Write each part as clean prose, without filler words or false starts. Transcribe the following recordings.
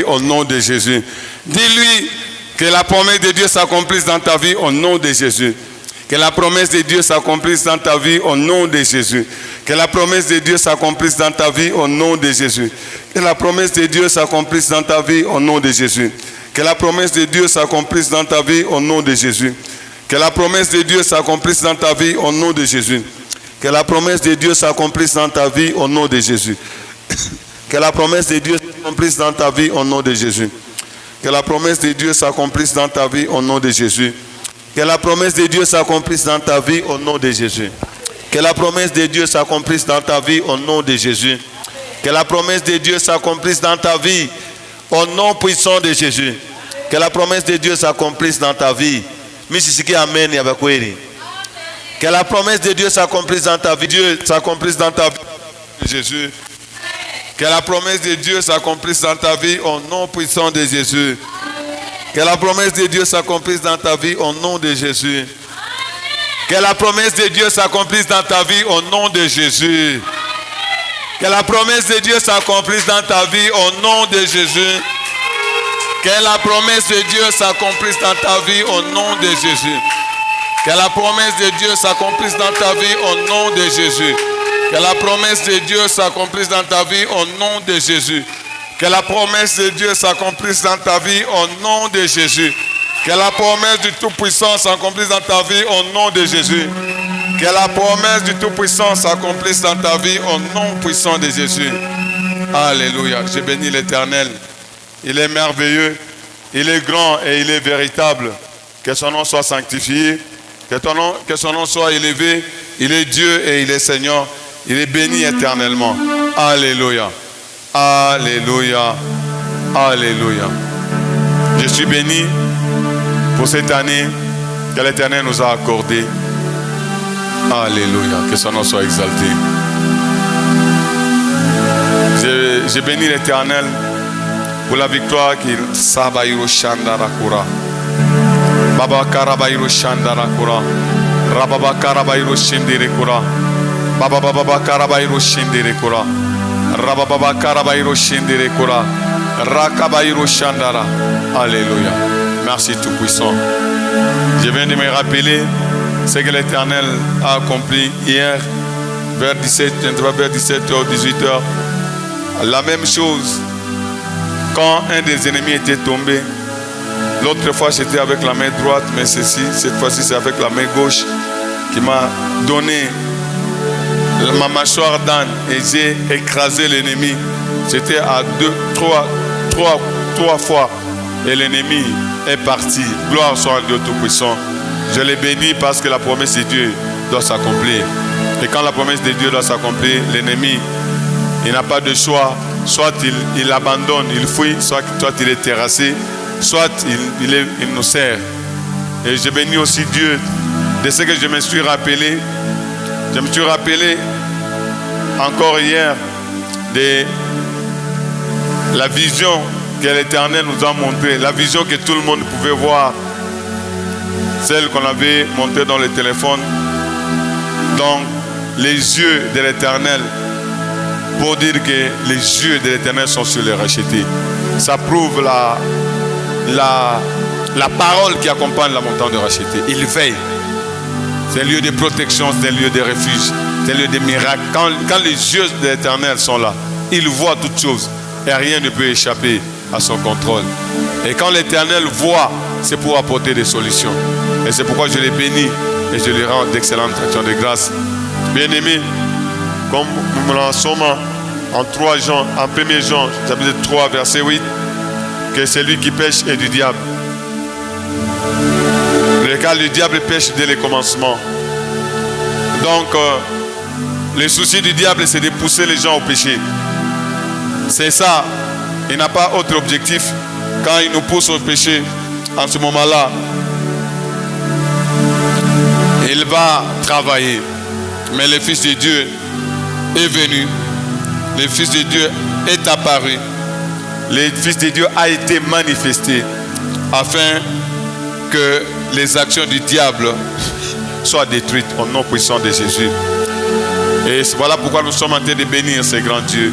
au nom de Jésus. Dis-lui que la promesse de Dieu s'accomplisse dans ta vie au nom de Jésus. Que la promesse de Dieu s'accomplisse dans ta vie au nom de Jésus. Que la promesse de Dieu s'accomplisse dans ta vie au nom de Jésus. Que la promesse de Dieu s'accomplisse dans ta vie au nom de Jésus. Que la promesse de Dieu s'accomplisse dans ta vie au nom de Jésus. Que la promesse de Dieu s'accomplisse dans ta vie au nom de Jésus. Que la promesse de Dieu s'accomplisse dans ta vie au nom de Jésus. Que la promesse de Dieu s'accomplisse dans ta vie au nom de Jésus. Que la promesse de Dieu s'accomplisse dans ta vie au nom de Jésus. Que la promesse de Dieu s'accomplisse dans ta vie au nom de Jésus. Que la promesse de Dieu s'accomplisse dans ta vie au nom de Jésus. Que la promesse de Dieu s'accomplisse dans ta vie au nom puissant de Jésus. Que la promesse de Dieu s'accomplisse dans ta vie. Amen. Que la promesse de Dieu s'accomplisse dans ta vie. Dieu s'accomplisse dans ta vie. Jésus. Que la promesse de Dieu s'accomplisse dans ta vie au nom puissant de Jésus. Que la promesse de Dieu s'accomplisse dans ta vie au nom de Jésus. Que la promesse de Dieu s'accomplisse dans ta vie au nom de Jésus. Que la promesse de Dieu s'accomplisse dans ta vie au nom de Jésus. Que la promesse de Dieu s'accomplisse dans ta vie au nom de Jésus. Que la promesse de Dieu s'accomplisse dans ta vie au nom de Jésus. Que la promesse de Dieu s'accomplisse dans ta vie au nom de Jésus. Que la promesse de Dieu s'accomplisse dans ta vie au nom de Jésus. Que la promesse du Tout-Puissant s'accomplisse dans ta vie au nom de Jésus. Que la promesse du Tout-Puissant s'accomplisse dans ta vie au nom puissant de Jésus. Alléluia. Je bénis l'Éternel. Il est merveilleux, il est grand et il est véritable. Que son nom soit sanctifié, que son nom soit élevé. Il est Dieu et il est Seigneur. Il est béni éternellement. Alléluia. Alléluia. Alléluia. Je suis béni pour cette année que l'Éternel nous a accordée. Alléluia. Que son nom soit exalté. J'ai béni l'Éternel pour la victoire qu'il Sabairo Shandara Kura. Baba Karabairo Shandara Kura. Rababa Karabairo Shindere Kura. Baba Baba Karabairo Shindere Kura. Rababa Karabairo Shindere Kura. Rakabairo Shandara. Alléluia. Merci Tout-Puissant. Je viens de me rappeler ce que l'Éternel a accompli hier vers 17h, 18h. La même chose. Quand un des ennemis était tombé, l'autre fois j'étais avec la main droite, mais cette fois-ci c'est avec la main gauche qui m'a donné ma mâchoire d'âne et j'ai écrasé l'ennemi. J'étais à trois fois et l'ennemi est parti. Gloire soit à Dieu Tout-Puissant. Je l'ai béni parce que la promesse de Dieu doit s'accomplir. Et quand la promesse de Dieu doit s'accomplir, l'ennemi, il n'a pas de choix. Soit il abandonne, il fuit, soit il est terrassé, soit il nous sert. Et je bénis aussi Dieu de ce que je me suis rappelé. Je me suis rappelé encore hier de la vision que l'Éternel nous a montrée, la vision que tout le monde pouvait voir, celle qu'on avait montrée dans le téléphone, dans les yeux de l'Éternel. Pour dire que les yeux de l'Éternel sont sur les rachetés. Ça prouve la parole qui accompagne la montagne de rachetés. Il veille. C'est un lieu de protection, c'est un lieu de refuge, c'est un lieu de miracle. Quand les yeux de l'Éternel sont là, il voit toutes choses et rien ne peut échapper à son contrôle. Et quand l'Éternel voit, c'est pour apporter des solutions. Et c'est pourquoi je les bénis et je les rends d'excellentes actions de grâce. Bien-aimés, comme nous l'en sommes en 3 Jean, en 1er Jean, chapitre 3, verset 8, que celui qui pêche est du diable. Car le diable pêche dès le commencement. Donc, le souci du diable, c'est de pousser les gens au péché. C'est ça. Il n'a pas autre objectif. Quand il nous pousse au péché, en ce moment-là, il va travailler. Mais le Fils de Dieu est venu, le Fils de Dieu est apparu, le Fils de Dieu a été manifesté afin que les actions du diable soient détruites au nom puissant de Jésus. Et voilà pourquoi nous sommes en train de bénir ce grand Dieu,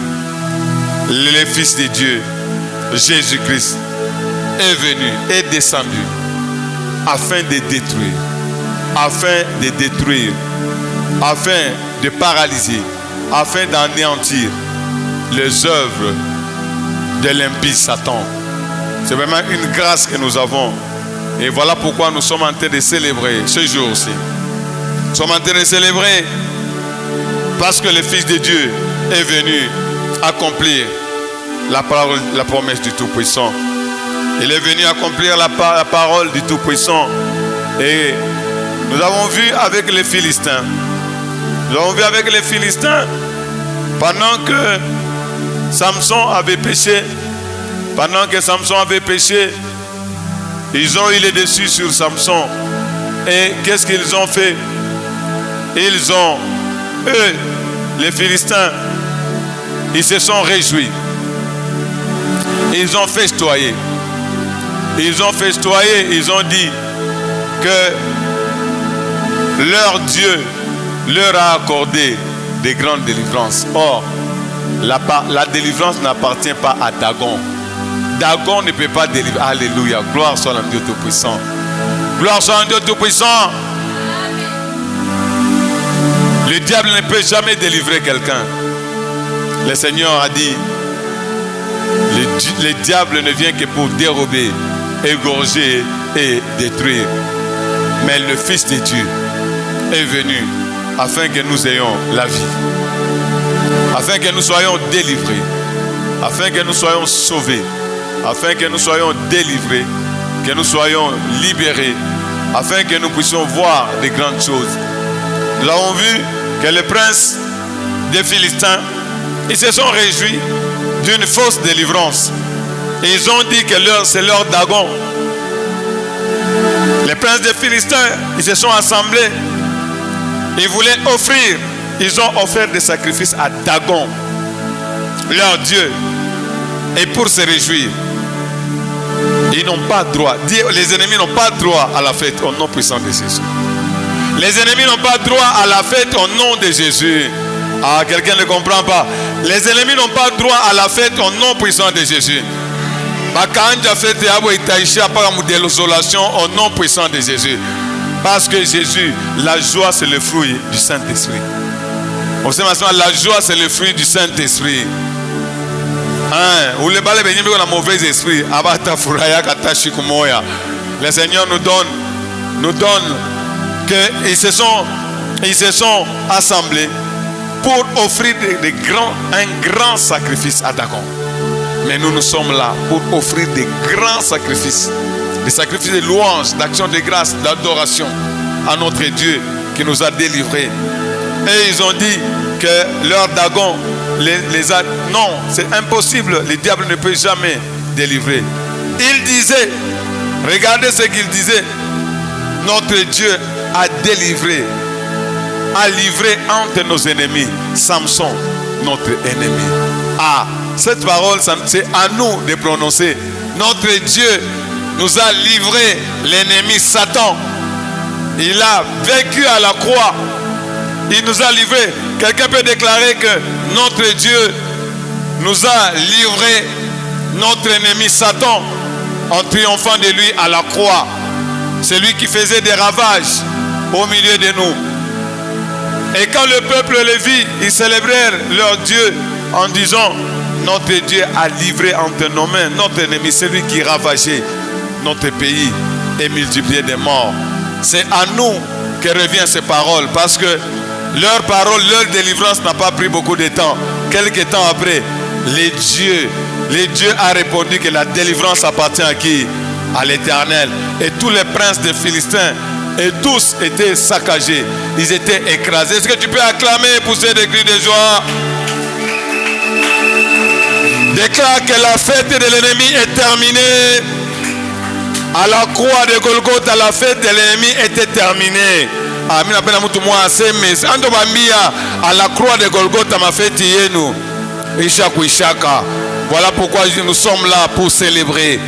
le Fils de Dieu, Jésus-Christ est venu, est descendu afin de détruire, afin de paralyser, afin d'anéantir les œuvres de l'impie Satan. C'est vraiment une grâce que nous avons. Et voilà pourquoi nous sommes en train de célébrer ce jour-ci. Nous sommes en train de célébrer parce que le Fils de Dieu est venu accomplir la promesse du Tout-Puissant. Il est venu accomplir la parole du Tout-Puissant. Et nous avons vu avec les Philistins. Nous avons vu avec les Philistins, pendant que Samson avait péché, ils ont eu le dessus sur Samson. Et qu'est-ce qu'ils ont fait? Eux, les Philistins, ils se sont réjouis. Ils ont festoyé. Ils ont dit que leur Dieu leur a accordé des grandes délivrances. Or, la délivrance n'appartient pas à Dagon. Dagon ne peut pas délivrer. Alléluia. Gloire soit à Dieu Tout-Puissant. Gloire soit à Dieu Tout-Puissant. Le diable ne peut jamais délivrer quelqu'un. Le Seigneur a dit, le diable ne vient que pour dérober, égorger et détruire. Mais le Fils de Dieu est venu afin que nous ayons la vie, afin que nous soyons délivrés, afin que nous soyons sauvés, afin que nous soyons délivrés, que nous soyons libérés, afin que nous puissions voir de grandes choses. Nous avons vu que les princes des Philistins, ils se sont réjouis d'une fausse délivrance. Et ils ont dit que c'est leur Dagon. Les princes des Philistins, ils se sont assemblés. Ils voulaient offrir. Ils ont offert des sacrifices à Dagon, leur Dieu. Et pour se réjouir, ils n'ont pas droit. Les ennemis n'ont pas droit à la fête au nom puissant de Jésus. Les ennemis n'ont pas droit à la fête au nom de Jésus. Ah, quelqu'un ne comprend pas. Les ennemis n'ont pas droit à la fête au nom puissant de Jésus. Au nom puissant de Jésus. Parce que Jésus, la joie c'est le fruit du Saint-Esprit. On sait maintenant, la joie c'est le fruit du Saint-Esprit. Ou le balai béni avec un mauvais esprit. Le Seigneur nous donne qu'ils se sont assemblés pour offrir un grand sacrifice à Dagon. Mais nous sommes là pour offrir des grands sacrifices, des sacrifices de louange, d'action de grâce, d'adoration à notre Dieu qui nous a délivrés. Et ils ont dit que leur Dagon les a... Non, c'est impossible, le diable ne peut jamais délivrer. Il disait, regardez ce qu'il disait, notre Dieu a délivré, a livré entre nos ennemis Samson, notre ennemi. Ah, cette parole, c'est à nous de prononcer. Notre Dieu nous a livré l'ennemi Satan. Il a vécu à la croix. Il nous a livré. Quelqu'un peut déclarer que notre Dieu nous a livré notre ennemi Satan en triomphant de lui à la croix. C'est lui qui faisait des ravages au milieu de nous. Et quand le peuple le vit, ils célébrèrent leur Dieu en disant, notre Dieu a livré entre nos mains notre ennemi, celui qui ravageait notre pays et multipliait des morts. C'est à nous que reviennent ces paroles, parce que leur parole, leur délivrance n'a pas pris beaucoup de temps. Quelque temps après, les dieux a répondu que la délivrance appartient à qui? À l'Éternel. Et tous les princes des Philistins, et tous étaient saccagés, ils étaient écrasés. Est-ce que tu peux acclamer et pousser des cris de joie? Déclare que la fête de l'ennemi est terminée. À la croix de Golgotha, la fête de l'ennemi était terminée. À la croix de Golgotha, ma fête est nous. Voilà pourquoi nous sommes là pour célébrer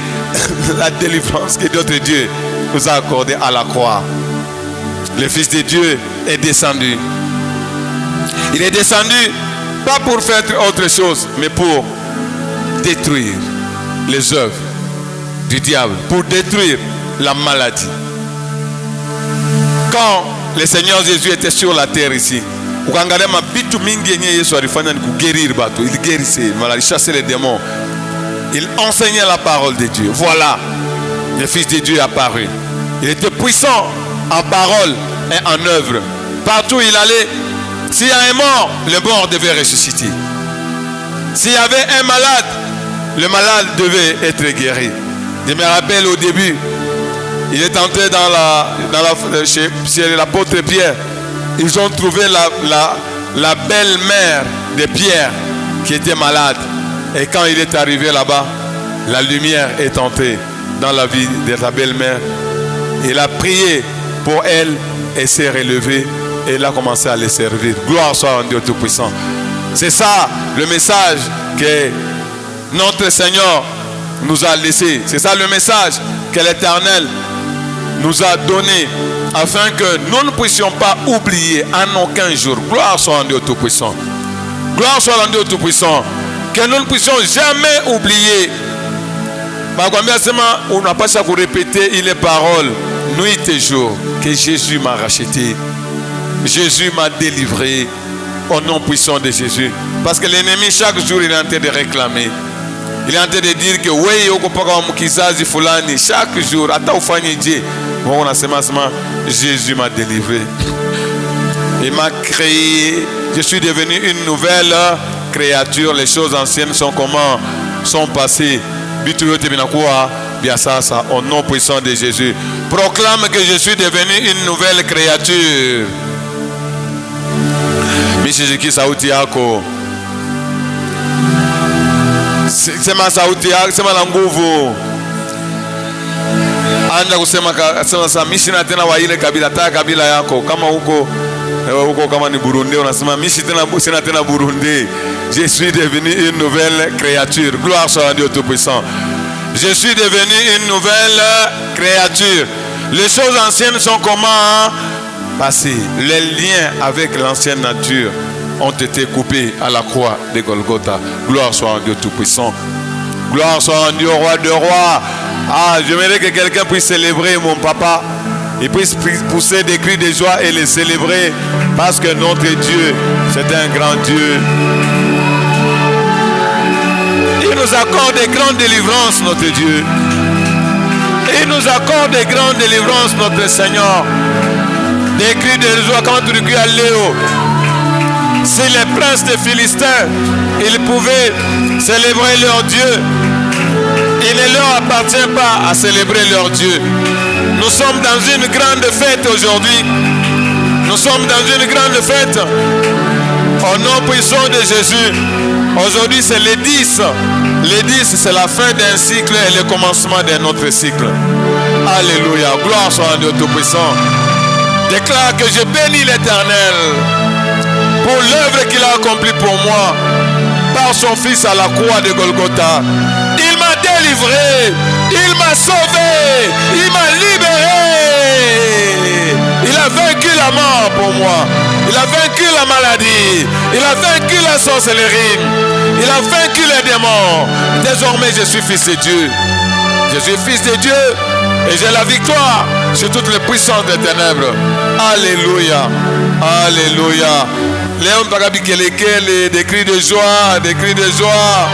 la délivrance que notre Dieu nous a accordée à la croix. Le Fils de Dieu est descendu. Il est descendu pas pour faire autre chose, mais pour détruire. les œuvres du diable, pour détruire la maladie. Quand le Seigneur Jésus était sur la terre ici, il guérissait, il chassait les démons, il enseignait la parole de Dieu. Voilà, le Fils de Dieu est apparu. Il était puissant en parole et en œuvre. Partout où il allait, s'il y a un mort, le mort devait ressusciter. S'il y avait un malade, le malade devait être guéri. Je me rappelle au début, il est entré chez l'apôtre Pierre. Ils ont trouvé la belle-mère de Pierre qui était malade. Et quand il est arrivé là-bas, la lumière est entrée dans la vie de sa belle-mère. Il a prié pour elle et s'est relevé et il a commencé à les servir. Gloire soit à Dieu Tout-Puissant. C'est ça le message que notre Seigneur nous a laissé. C'est ça le message que l'Éternel nous a donné afin que nous ne puissions pas oublier en aucun jour. Gloire soit à Dieu Tout-Puissant. Gloire soit à Dieu Tout-Puissant. Que nous ne puissions jamais oublier. On n'a pas ça pour répéter les paroles nuit et jour que Jésus m'a racheté. Jésus m'a délivré au nom puissant de Jésus. Parce que l'ennemi chaque jour il est en train de réclamer. Il est en train de dire que oui, chaque jour, Jésus m'a délivré. Il m'a créé. Je suis devenu une nouvelle créature. Les choses anciennes sont passées. Au nom puissant de Jésus. Proclame que je suis devenu une nouvelle créature. Mishiki sauti yako. Sema sauti yako, sema na nguvu. Anda kusema sasa mimi sina tena wa ile kabila, ta kabila yako. Kama huko kama ni Burundi unasema mimi sina tena Burundi. Je suis devenu une nouvelle créature. Gloire soit à Dieu Tout-Puissant. Je suis devenu une nouvelle créature. Les choses anciennes sont comment passées. Les liens avec l'ancienne nature ont été coupés à la croix de Golgotha. Gloire soit à Dieu Tout-Puissant. Gloire soit à Dieu, roi de rois. Ah, j'aimerais que quelqu'un puisse célébrer mon papa. Il puisse pousser des cris de joie et les célébrer. Parce que notre Dieu, c'est un grand Dieu. Il nous accorde des grandes délivrances, notre Dieu. Il nous accorde des grandes délivrances, notre Seigneur. Des cris de joie quand tu cries à Léo. Si les princes des Philistins, ils pouvaient célébrer leur Dieu, il ne leur appartient pas à célébrer leur Dieu. Nous sommes dans une grande fête aujourd'hui. Nous sommes dans une grande fête. Au nom puissant de Jésus. Aujourd'hui c'est les 10. Les 10 c'est la fin d'un cycle et le commencement d'un autre cycle. Alléluia. Gloire soit à Dieu Tout-Puissant. Déclare que je bénis l'Éternel pour l'œuvre qu'il a accomplie pour moi par son Fils à la croix de Golgotha. Il m'a délivré, il m'a sauvé, il m'a libéré. Il a vaincu la mort pour moi. Il a vaincu la maladie. Il a vaincu la sorcellerie. Il a vaincu les démons. Désormais je suis fils de Dieu. Je suis fils de Dieu et j'ai la victoire sur toutes les puissances des ténèbres. Alléluia. Alléluia. Léon Pagabikeleke, des cris de joie, des cris de joie.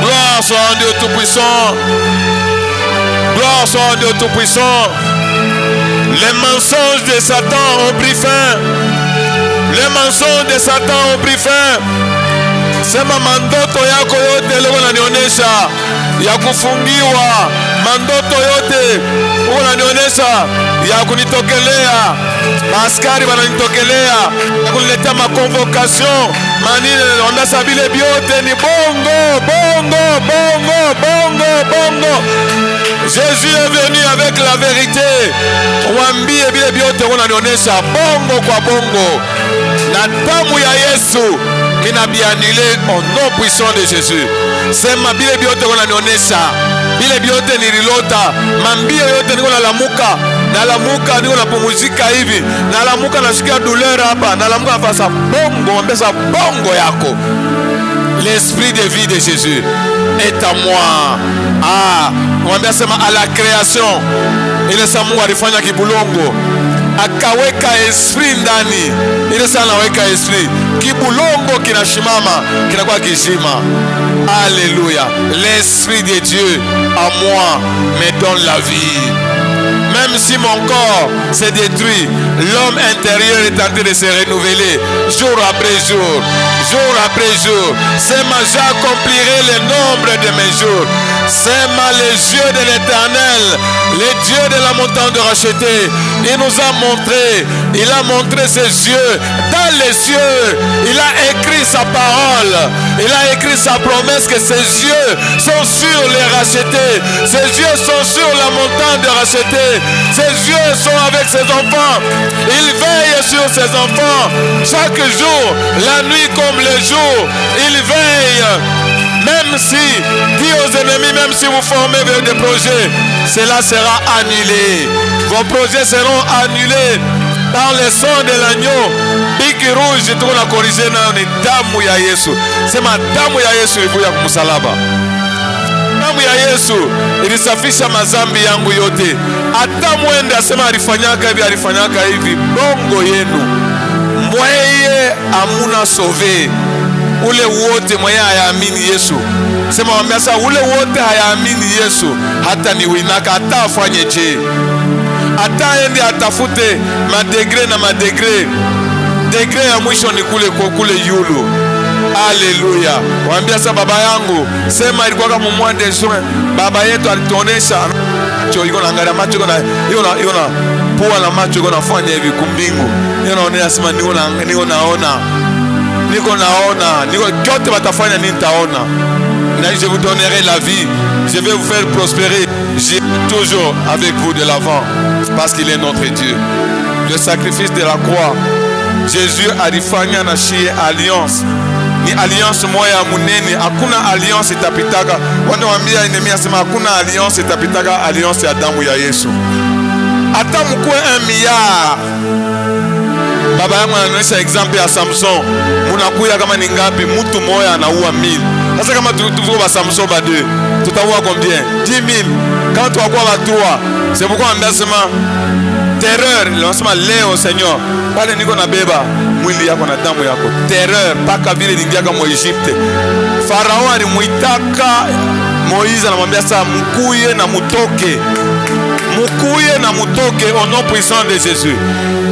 Gloire soit à Dieu Tout-Puissant. Gloire soit à Dieu Tout-Puissant. Les mensonges de Satan ont pris fin. Les mensonges de Satan ont pris fin. Sema mandoto yako yote leo unanionyesha ya kufungiwa. Mandoto yote unanionyesha ya kunitokelea. Maaskari wananitokelea ya kuniletea makonvocation. Manini ondasabile biote ni bongo, bongo, bongo, bongo, bongo. Jésus est venu avec la vérité. Wambie bile biote unanionyesha bongo kwa bongo. Na damu ya Yesu minabianile au nom puissant de Jésus. Sema bile biote unanionyesha. Bile biote nililota. Mambie yote niko nalamuka. Nalamuka niko napumuzika hivi. Nalamuka nasikia douleur hapa. Nalamuka nafasa bongo, mbesa bongo yako. L'esprit de vie de Jésus est à moi. Ah, on va sema à la création. Ile sa Mungu alifanya kibulongo. Akaweka esprit ndani. Ile sana weka esprit. Kibulongo kinashimama, kinakuwa kizima. Alléluia. L'esprit de Dieu à moi me donne la vie. Même si mon corps s'est détruit, l'homme intérieur est en train de se renouveler jour après jour, jour après jour. C'est ma j'accomplirai le nombre de mes jours. C'est les yeux de l'Éternel, les dieux de la montagne de racheter. Il nous a montré, il a montré ses yeux dans les cieux. Il a écrit sa parole, il a écrit sa promesse que ses yeux sont sur les rachetés. Ses yeux sont sur la montagne de racheter. Ses yeux sont avec ses enfants. Il veille sur ses enfants. Chaque jour, la nuit comme le jour, il veille. Même si, dit aux ennemis, même si vous formez des projets, cela sera annulé. Vos projets seront annulés dans le sang de l'agneau. Biki rouge, tout la corriger dans les dames ya Yesu. C'est ma dame ya Yesu ibuya kumusalaba. Damu ya Yesu ilisafisha mazambi yangu yote. Hata mwende asema alifanyaka hivi bongo yenu. Mweye amuna sauvé. Ule wote mwenye hayaamini Yesu. Sema wambia sasa ule wote hayaamini Yesu. Hata ni winaka hata afanye je. Hata ende atafute madegre na madegre. Degre ya mwisho ni kule yulu. Alléluia. Wambia sasa baba yangu, sema ilikuwa kama mwande juin. Baba yetu alituonesha iko na ngara macho iko na pua na macho iko nafanya hivi kumbingu. Yeye sema niko naona. Niko kote batafanya nitaona. Je vous donnerai la vie. Je vais vous faire prospérer. J'ai toujours avec vous de l'avant parce qu'il est notre Dieu. Le sacrifice de la croix. Jésus alifanya na shie alliance. Ni alliance moya munene. Hakuna alliance itapitaka. Wanawaambia enemia sema hakuna alliance itapitaka alliance ya damu ya Yesu. Hata mkuwe 1 milliard. Baba yangu anaonyesha example ya Samson. Munakuya kama ni ngapi mtu moya anaua 1000. Sasa kama tuko ba Samson ba 2, tutaua combien? 10,000. Quand tu akuwa ba 3, c'est pourquoi on sema terreur, lancement leo Seigneur. Pale niko na beba mwili yako na damu yako. Terreur paka vile lingia kama Egypte. Farao alimuitaka Moïse anamwambia sasa mkuye na mutoke. Mukuye na mutoke au nom puissant de Jésus.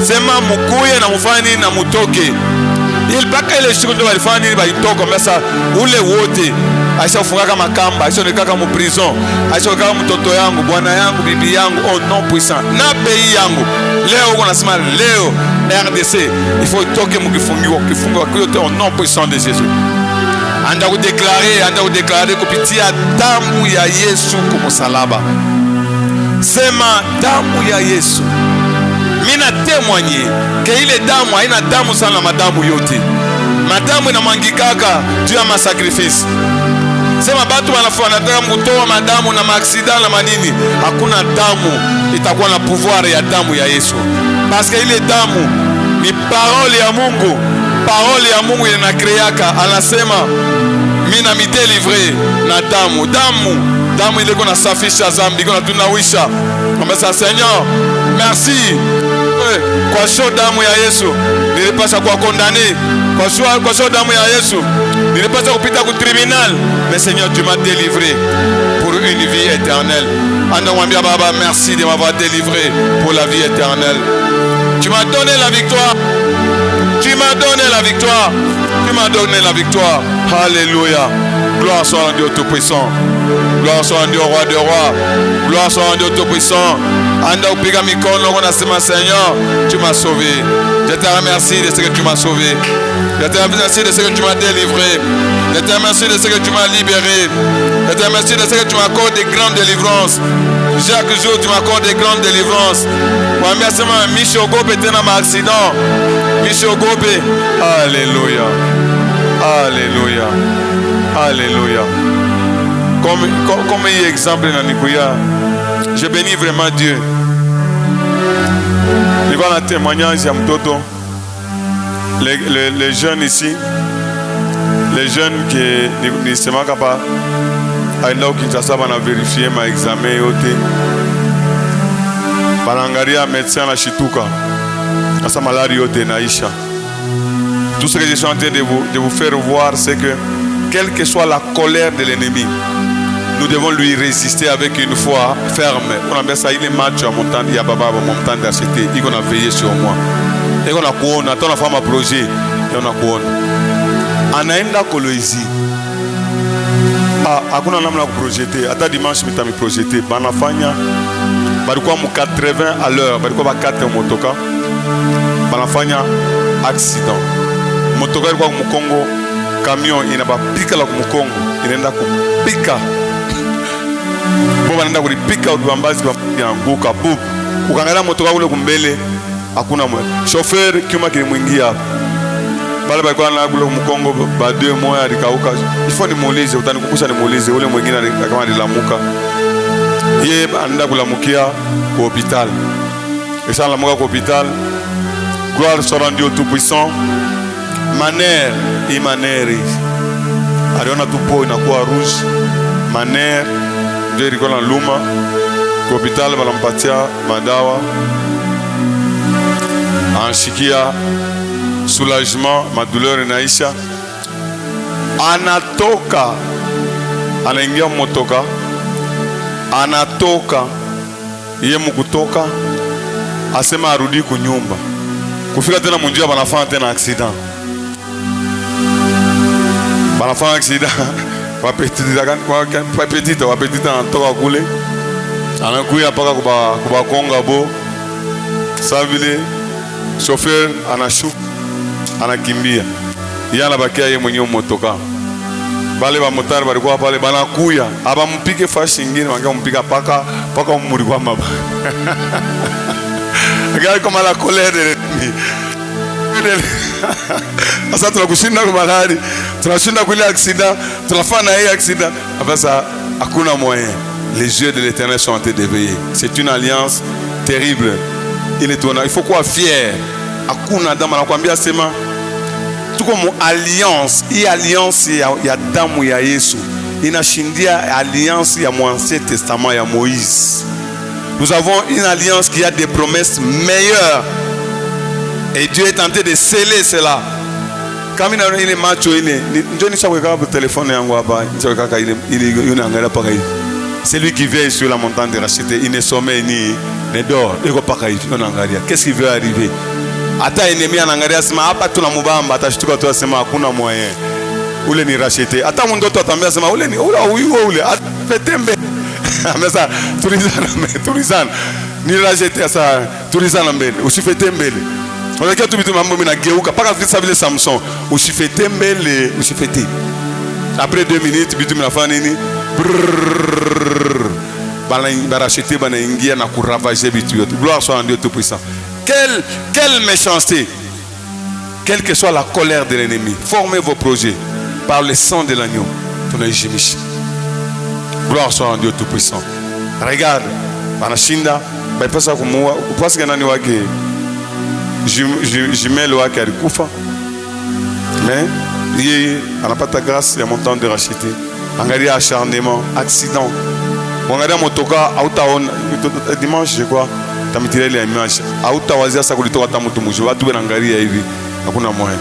Sema mukuye na mufani na mutoke. Il paka ile siku ndio walifanya nini baitoko mbasa ule wote. Aisha ufunga kama kamba, aisha nikaa kama prison, aisha kama mtoto yangu, bwana yangu, bibi yangu au nom puissant. Na pays yangu. Leo uko nasema leo RDC, il faut toke mkifungiwa kwa au nom puissant de Jésus. Anda kudeklare kupitia damu ya Yesu kumusalaba. Sema damu ya Yesu. Mina témoigner que ile damu haina damu sana madamu yote. Madamu inamwangikaka juu ya masacrifice. Sema batu wanataka kutoa madamu na maaksida na manini. Hakuna damu itakuwa na pouvoir ya damu ya Yesu. Parce que ile damu ni parole ya Mungu. Parole ya Mungu inakreaka. Anasema mina midélivrer na damu. Damu ile kuna safisha zambi, kuna tunawisha. Kama Seigneur, merci. Kwa show damu ya Yesu nilipasha kuwa condamné. Kwa show damu ya Yesu nilipasha kupita ku tribunal. Mais Seigneur, tu m'as délivré pour une vie éternelle. Anamwambia Baba, merci de m'avoir délivré pour la vie éternelle. Tu m'as donné la victoire. Tu m'as donné la victoire. Tu m'as donné la victoire. Alléluia. Gloire soit à Dieu Tout-Puissant. Gloire soit à Dieu Roi de Rois. Gloire soit à Dieu Tout-Puissant. Anda upiga mikono kwa nasema Seigneur, tu m'as sauvé. Je te remercie de ce que tu m'as sauvé. Je te remercie de ce que tu m'as délivré. Je te remercie de ce que tu m'as libéré. Je te remercie de ce que tu m'accordes des grandes délivrances. Chaque jour tu m'accordes des grandes délivrances. Merci à Michogobe était dans un accident. Michogobe. Alléluia. Alléluia. Alléluia. Comme exemple dans Nikuya, je bénis vraiment Dieu. Il va dans témoignage à Mtoto, les jeunes ici, Les jeunes qui ne se manquent pas, ils ont vérifié ma examen et autres. Balangaria médecin na Chituka. Asa malari yote naisha. Tout ce que je suis en train de vous faire voir, c'est que quelle que soit la colère de l'ennemi, nous devons lui résister avec une foi ferme. On appelle ça, il est match à mon temps, il y a baba mon temps d'acheter, il a veillé sur moi. Et on a quoi, on attend la femme à projet, et on a quoi. Anaenda Koloizi. Hakuna namna ya kuprojete. Hata dimanche mitami projete. Banafanya balikuwa mu 80 à l'heure, balikuwa ba 4 motoka. Banafanya accident. Motoka ilikuwa mu Kongo, camion inabapika la mu Kongo, inaenda kupika. Bo banaenda kulipika ukibambazi kuanguka pop. Ukaangalia motoka ule kumbele hakuna mwe. Chauffeur kiuma kilimwingia. Bale balikuwa na kule Mkongo ba 2 mois alikauka. Ifo nimuulize, utanikumbusha nimuulize ule mwingine kama alilamuka. Yeye anaenda kulamukia kwa hospital. Esa lamuka kwa hospital. Gloire soit rendue au Tout-Puissant. Maner imaneri. Aliona tupo inakuwa rouge. Maner ndio ilikuwa na luma. Kwa hospital wanampatia madawa. Anshikia soulagement, ma douleur inaisha. Anatoka, anaingia motoka, anatoka, yeye mkutoka, asema arudi kunyumba. Kufika tena munjia banafanya tena accident. Banafanya accident, wapetita anatoka kule, anakuya paka kuba konga bo, savile, chauffeur anashuka. Anakimbia. Yeye anabakia yeye mwenyewe motoka. Bale ba motari balikuwa pale banakuya. Aba mpike fashi nyingine wanga mpika paka umuri kwa maba. Gari kama la colère de l'ennemi. Asa tunakushinda kwa malari, tunashinda kwa ile accident, tunafanya hii accident. Après ça, hakuna moyen. Les yeux de l'Éternel sont en train d'éveiller. C'est une alliance terrible. Il faut quoi fier. Hakuna damu anakuambia sema tuko mu alliance. Hii alliance ya damu ya Yesu inashindia alliance ya Ancien Testament ya Moïse. Nous avons une alliance qui a des promesses meilleures. Et Dieu est en train de sceller cela. Kama ile macho ile ndio nishaweka kwa telefone yangu hapa, nishaweka ile yunangalia paka hivi. C'est lui qui veille sur la montagne de racheter, il ne sommeille ni ne dort. Iko paka hivi yunangalia. Qu'est-ce qui veut arriver? Hata ennemi anaangalia sema hapa tunamubamba, atashtuka tu asema hakuna moyen. Ule ni racheter. Hata mndoto atambia sema ule ni ule apetembe. Amesa tulizana. Ni racheter ça tulizana mbele. Usifete mbele. Unajua tu vitu mambo vinageuka paka visa vile Samson. Usifete mbele, usifete. Après 2 minutes vitu vinafanya nini? Bana racheter bana ingia na kuravager vitu yote. Gloire soit à Dieu Tout-Puissant. Quelle méchanceté, quelle que soit la colère de l'ennemi, formez vos projets par le sang de l'agneau. Gloire soit à Dieu Tout-Puissant. Regarde, Banashinda, parce que nani wake jumelle wake alikufa, mais il n'a pas ta grâce, il y a mon temps de racheter. Angalia acharnement, accident. Angalia motoka, dimanche je crois. Tamitira ile image hautawazia sasa kulitoka hata mtu mmoja watu wanaangalia hivi hakuna moyo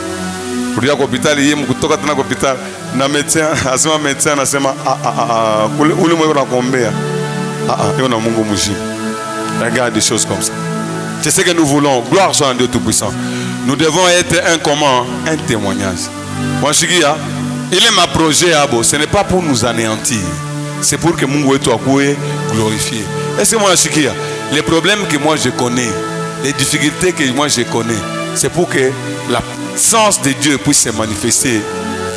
kulia kwa hospitali yeye mkutoka tena kwa hospitali na médecin asema médecin anasema ule mwe unakombea hiyo na Mungu mzima. Regarde des choses comme ça. C'est ce que nous voulons. Gloire soit à Dieu Tout-Puissant. Nous devons être un témoignage. Moi je dis il est ma projet abo, ce n'est pas pour nous anéantir. C'est pour que Mungu wetu akue glorifié. Est-ce que moi je dis les problèmes que moi je connais, les difficultés que moi je connais, c'est pour que la puissance de Dieu puisse se manifester,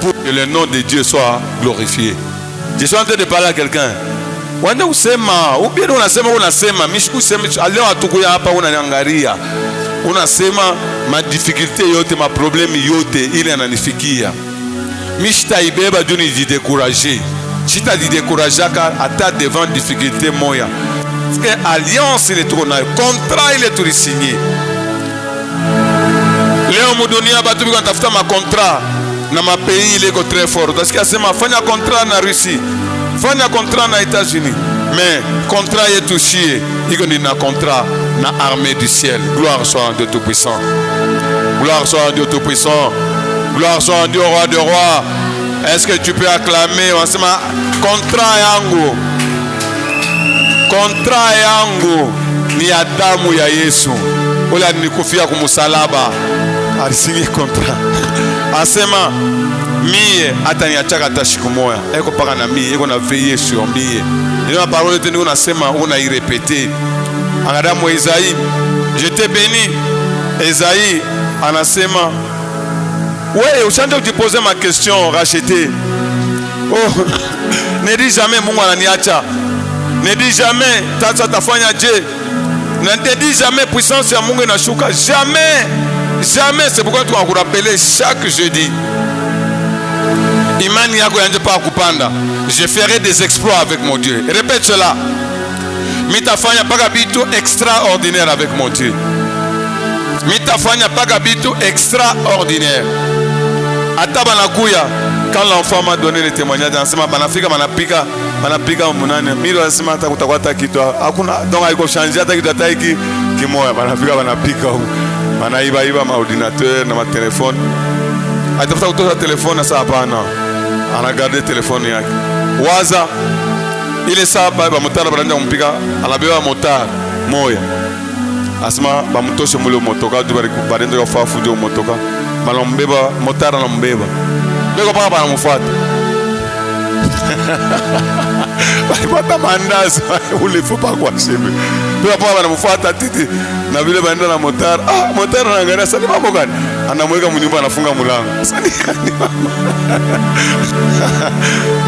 pour que le nom de Dieu soit glorifié. Je suis en train de parler à quelqu'un. Wanda usema, ubiri unasema, mishiku sema, leo atukuya hapa unaniangalia. Unasema ma difficulté yote, ma problème yote ile ananifikia. Mishita ibeba Dieu ni décourager. Chita di décourager ata devant difficulté moya. Parce que alliance il est trop nayo, contrat il est tout signé. Leo mudunia batu biko ntafuta ma contrat. na mapays ile iko très fort. Parce que asema fanya contrat na Russie, fanya contrat na États-Unis, mais contrat yetu shie iko ni na contrat na armée du ciel. Gloire soit à Dieu tout-puissant. Gloire soit à Dieu tout-puissant. Gloire soit à Dieu, roi de rois. Est-ce que tu peux acclamer? On se ma contrat yangu. Contrat yangu ni ya damu ya Yesu. Ule alikufia kumusalaba. Alisingi contrat. Asema mie hata niachaka hata siku moja. Eko paka na mie, eko na veiller sur mie. Ndio la parole tenu unasema unairepete. Angalia Isaïe, je t'ai béni. Isaïe anasema ouais, usante utiposer ma question racheter. Oh, ne dis jamais Mungu ananiacha. Ne dis jamais tata tafanya je. Ne dis jamais puissance ya Mungu inashuka. Jamais. Jamais. C'est pourquoi tu vas vous rappeler chaque jeudi. Imani yako yanje pa kupanda. Je ferai des exploits avec mon Dieu. Répète cela. Mitafanya paka bitu extraordinaire avec mon Dieu. Mitafanya paka bitu extraordinaire. Ataba nakuya. Quand l'enfant m'a donné le témoignage, anasema banafika banapika munane. Mimi anasema hata kutakuwa hata kitu. Hakuna donc haiko changer hata kitu hata hiki kimoya. Banapika huko. Banaiba ma ordinateur na ma téléphone. Atafuta kutoa telefoni sasa hapana. Anagarde telefoni yake. Waza ile saa baba motara baranja kumpika, anabeba motar moya. Asema bamutoshe mule motoka dubari barenda kufafu ndio motoka. Malombeba motara na mbeba. Beko paka banamfuata. Walipata mandazi ule fupa kwa shebe. Beko paka banamfuata titi na vile baenda na motar. Ah, motar anaangalia sasa ni mambo gani? Anamweka mnyumba anafunga mlango. Sasa ni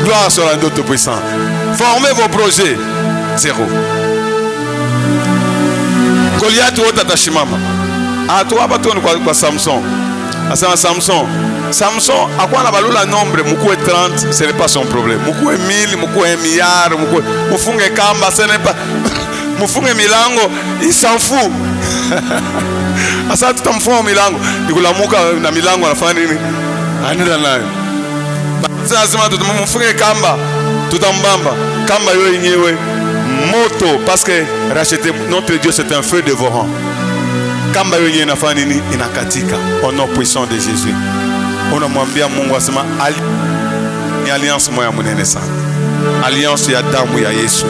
gloire soit à Dieu tout-puissant. Formez vos projets. Zéro. Goliath wote atashimama. Atoa watu kwa Samson. Asema Samson akwa na balula nombre mukue 30, ce n'est pas son problème. Mukue 1000, mukue 1 milliard, mukue mufunge kamba, ce n'est pas mufunge milango, il s'en fout. Asa tutamfunga milango, nikulamuka na milango anafanya nini? Anaenda nayo. Sasa tutamfunge kamba, tutambamba. Kamba yo yenyewe moto parce que racheter notre Dieu c'est un feu dévorant. Kamba yo yenyewe inafanya nini? Inakatika. Au nom puissant de Jésus. Unamwambia Mungu asema ni alliance moya munene sana. Alliance ya damu ya Yesu.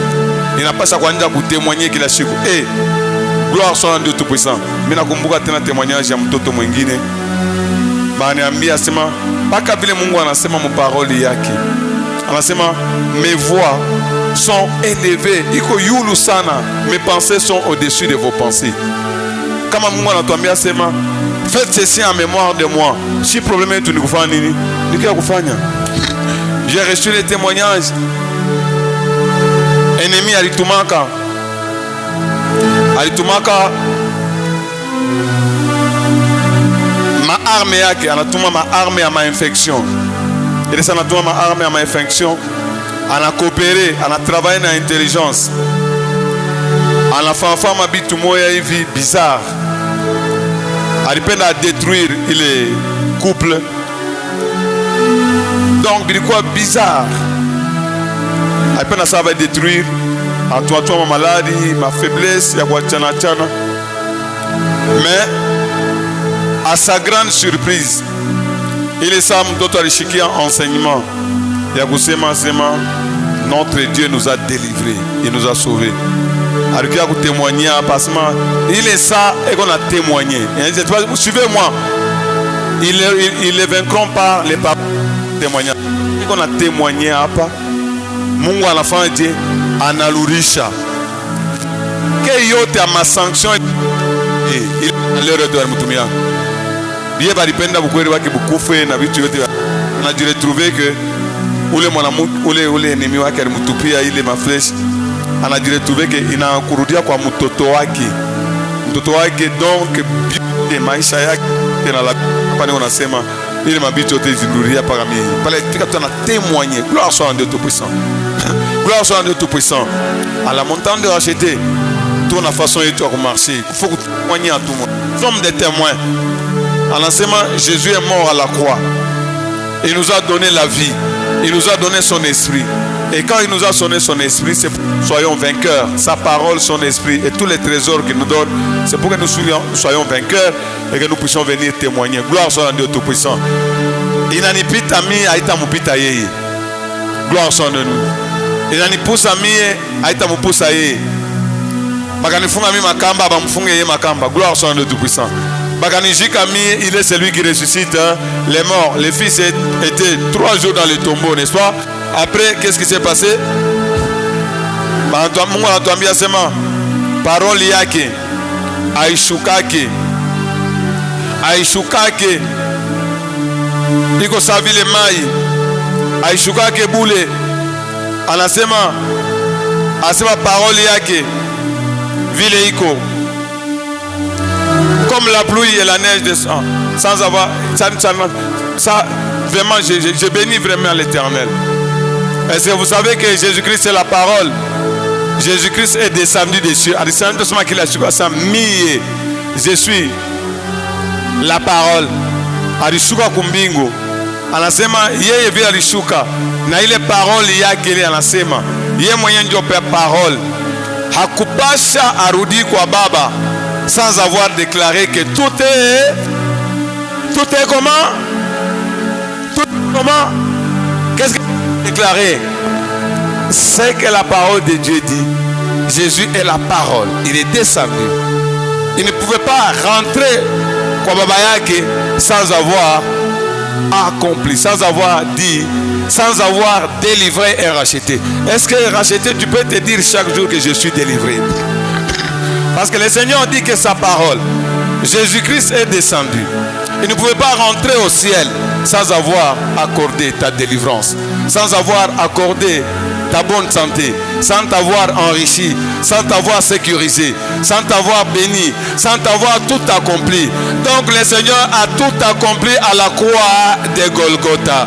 Ninapaswa kuanza kutémoigner kila siku. Gloire soit à Dieu tout-puissant. Mimi nakumbuka tena témoignage ya mtoto mwingine. Baniambia asema paka vile Mungu anasema muparoli yake. Anasema mes voix sont élevées. Iko yulu sana. Mes pensées sont au-dessus de vos pensées. Kama Mungu anatuambia asema faites ceci en mémoire de moi. Si problème est tu ne kufanya nini? Nikia kufanya. J'ai reçu les témoignages. Ennemi alitumaka ma arme yake, anatuma ma arme ya ma infection. Ile sana anatuma ma arme ya ma infection. Ana coopéré, ana travaillé na intelligence. Ana fama bitu moya hivi bizarre. Alipenda détruire ile couple. Donc bilikuwa bizarre. Alipenda ça va détruire atoa ma maladie, ma faiblesse ya kuachana chana. Mais à sa grande surprise, il est ça mtoto alishikia enseignement ya kusema notre Dieu nous a délivrés, il nous a sauvés. Alikia kutémoigner parce que il est ça et qu'on a témoigné. Suivez-moi. Ils les vaincront par les témoignages. On a témoigné hapa. Mungu anafanya je analurisha. Que yote ama sanction il leur doit mutumia. Bien balipenda bukweli wake bukufe na vitu yote. On a dû retrouver que ule ennemi wake alimtupia ile mafresh. On a dû retrouver que inakurudia kwa mtoto wake. Mtoto wake donc bien maisha yake na la pani unasema ile mabitu yote zinuria para mimi. Pale fika tu na témoigner. Gloire soit à Dieu tout-puissant. Gloire soit à Dieu tout-puissant. À la montagne de racheter, tourne la façon et tu vas marcher. Il faut témoigner à tout le monde. Sommes des témoins. En enseignement, Jésus est mort à la croix. Il nous a donné la vie. Il nous a donné son esprit. Et quand il nous a donné son esprit, c'est pour que nous soyons vainqueurs. Sa parole, son esprit et tous les trésors qu'il nous donne, c'est pour que nous soyons vainqueurs et que nous puissions venir témoigner. Gloire soit à Dieu Tout-Puissant. Inanipita mi aita mupita yeye. Gloire soit à nous. Inanipusa mi aita mupusa yeye. Bakanifunga mi makamba, bamfunga yeye makamba. Gloire soit à Dieu Tout-Puissant. Bakanijika mi, il est celui qui ressuscite les morts. Les fils étaient 3 jours dans le tombeau, n'est-ce pas? Après, qu'est-ce qui s'est passé? Mungu anatuambia sema parole yake aishukake iko sawa vile mai aishukake bule. Anasema parole yake vile iko comme la pluie et la neige descend sans avoir ça vraiment je bénis vraiment l'Éternel. Est-ce que vous savez que Jésus-Christ est la parole? Jésus-Christ est descendu des cieux. Je suis la parole. Alishuka kumbingu. Anasema yeye vile alishuka na ile parole yake ile anasema yeye mwenyewe ndio parole. Hakupasha arudi kwa Baba sans avoir déclaré que tout est comment? Tout est comment? Qu'est-ce que déclaré? C'est que la parole de Dieu dit. Jésus est la parole. Il est descendu. Il ne pouvait pas rentrer kwa Baba yake sans avoir accompli, sans avoir dit, sans avoir délivré et racheté. Est-ce que racheté, tu peux te dire chaque jour que je suis délivré? Parce que le Seigneur dit que sa parole, Jésus-Christ est descendu. Il ne pouvait pas rentrer au ciel sans avoir accordé ta délivrance, sans avoir accordé ta bonne santé, sans t'avoir enrichi, sans t'avoir sécurisé, sans t'avoir béni, sans t'avoir tout accompli. Donc le Seigneur a tout accompli à la croix de Golgotha.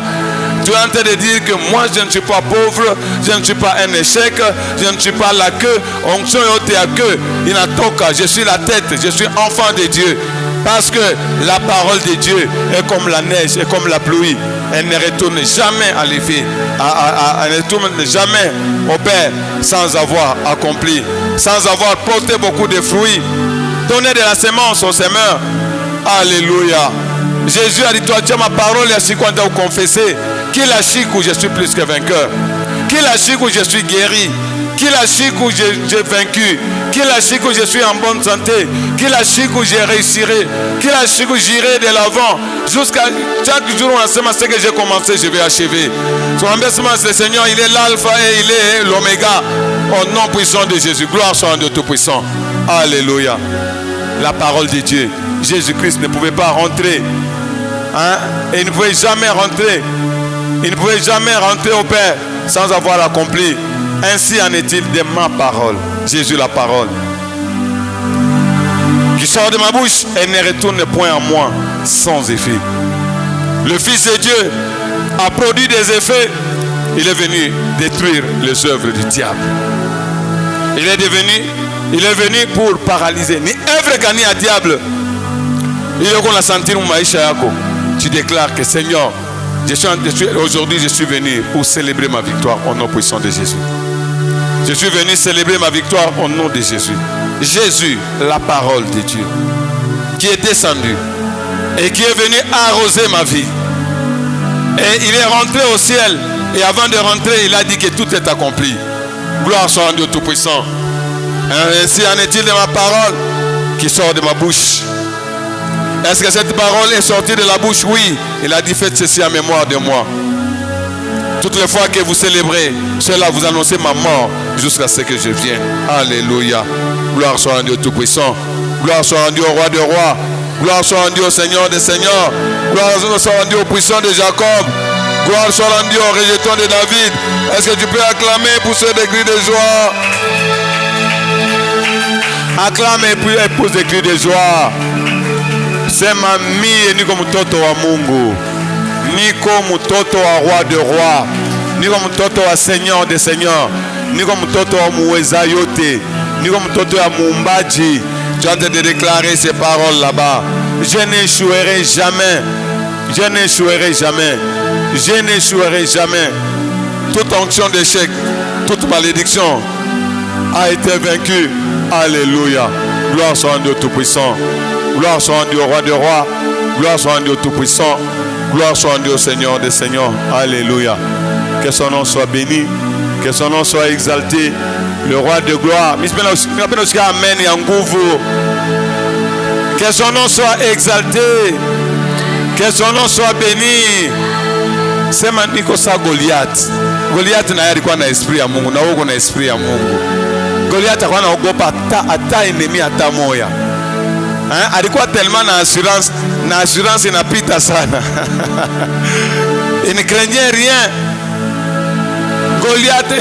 Tu es en train de dire que moi je ne suis pas pauvre, je ne suis pas un échec, je ne suis pas la queue, onction yote à queue, inatoka, je suis la tête, je suis enfant de Dieu. Parce que la parole de Dieu est comme la neige, est comme la pluie. Elle ne retourne jamais à l'effet, elle ne retourne jamais au Père sans avoir accompli, sans avoir porté beaucoup de fruits. Donner de la semence au semeur. Alléluia. Jésus a dit, toi tu as ma parole et si quand tu as confessé, qu'il a chic où je suis plus que vainqueur, qu'il a chic où je suis guéri, qu'il a chic où j'ai vaincu, qu'il a chic où je suis en bonne santé, qu'il a chic où je réussirai, qu'il a chic où j'irai de l'avant. Jusqu'à chaque jour, on a ce que j'ai commencé, je vais achever. Son embêtement, c'est le Seigneur, il est l'alpha et il est l'oméga. Au nom puissant de Jésus, gloire soit à Dieu Tout-Puissant. Alléluia. La parole de Dieu. Jésus-Christ ne pouvait pas rentrer. Et il ne pouvait jamais rentrer. Il ne pouvait jamais rentrer au Père sans avoir accompli. Ainsi en est-il de ma parole. Jésus la parole. Qui sort de ma bouche et ne retourne point à moi sans effet. Le Fils de Dieu a produit des effets. Il est venu détruire les œuvres du diable. Il est venu pour paralyser. Ni œuvre gagnée à diable. Il est qu'on a senti mon maïcha yako. Tu déclares que Seigneur, aujourd'hui je suis venu pour célébrer ma victoire au nom puissant de Jésus. Je suis venu célébrer ma victoire au nom de Jésus. Jésus, la parole de Dieu, qui est descendu et qui est venu arroser ma vie. Et il est rentré au ciel. Et avant de rentrer, il a dit que tout est accompli. Gloire soit à Dieu Tout-Puissant. Ainsi en est-il de ma parole qui sort de ma bouche. Est-ce que cette parole est sortie de la bouche? Oui. Il a dit, faites ceci en mémoire de moi. Toutes les fois que vous célébrez cela, vous annoncez ma mort jusqu'à ce que je vienne. Alléluia. Gloire soit à Dieu Tout-Puissant. Gloire soit à Dieu au Roi des Rois. Gloire soit à Dieu au Seigneur des Seigneurs. Gloire soit à Dieu au puissant de Jacob. Gloire soit à Dieu au rejeton de David. Est-ce que tu peux acclamer pour ceux des cris de joie? Acclame et puis épouse des cris de joie. Sema mie niko mtoto wa Mungu, niko mtoto wa Roi de Roi, niko mtoto wa Seigneur de Seigneur, niko mtoto wa muweza yote, niko mtoto wa muumbaji. Tu as de déclarer ces paroles là-bas. Je n'échouerai jamais, je n'échouerai jamais. Je n'échouerai jamais. Toute onction d'échec, toute malédiction a été vaincue. Alléluia. Gloire soit à Dieu Tout-Puissant. Gloire soit à Dieu Roi des Rois. Gloire soit à Dieu Tout-Puissant. Gloire soit à Dieu Seigneur des Seigneurs. Alléluia. Que son nom soit béni. Que son nom soit exalté. Le Roi de gloire. Amen et en gouvernement. Que son nom soit exalté. Que son nom soit béni. C'est maintenant ça Goliath. Goliath n'a pas d'esprit à Mungu. N'a pas d'esprit à Mungu. Goliath a pas ogopa ata ennemi ata moya. Hein? Alikuwa tellement na assurance inapita sana. Il ne craignait rien. Goliath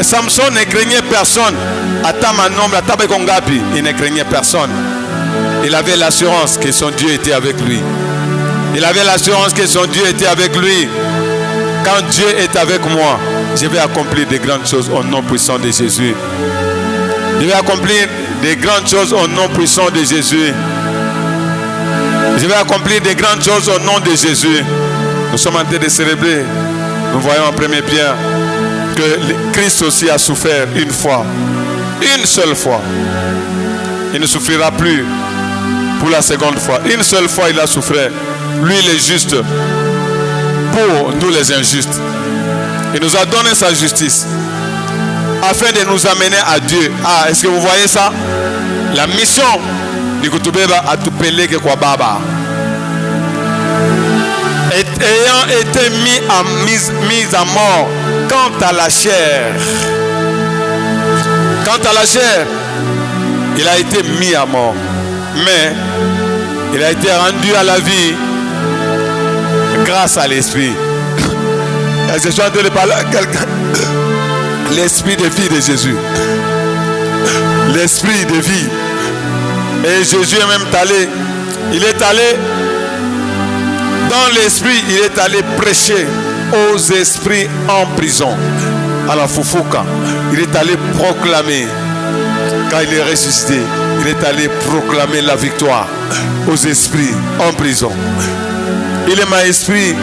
Samson ne craignait personne. Ata manombre, ata bekongapi, il ne craignait personne. Il avait l'assurance que son Dieu était avec lui. Il avait l'assurance que son Dieu était avec lui. Quand Dieu est avec moi, je vais accomplir de grandes choses au nom puissant de Jésus. Je vais accomplir de grandes choses au nom puissant de Jésus. Je vais accomplir de grandes choses au nom de Jésus. Nous sommes en train de célébrer. Nous voyons en 1 Pierre que Christ aussi a souffert une fois. Une seule fois. Il ne souffrira plus pour la seconde fois. Une seule fois il a souffert. Lui il est juste pour nous les injustes. Il nous a donné sa justice afin de nous amener à Dieu. Ah, est-ce que vous voyez ça? La mission du Kutubeba a tout pelé que quoi baba. Ayant été mis à mort quant à la chair. Quant à la chair, il a été mis à mort. Mais il a été rendu à la vie grâce à l'esprit. Je suis en train de parler à quelqu'un. L'esprit de vie de Jésus. L'esprit de vie. Et Jésus est même allé. Il est allé dans l'esprit. Il est allé prêcher aux esprits en prison. À la Fufuka. Il est allé proclamer. Quand il est ressuscité, il est allé proclamer la victoire aux esprits en prison. Il est ma esprit.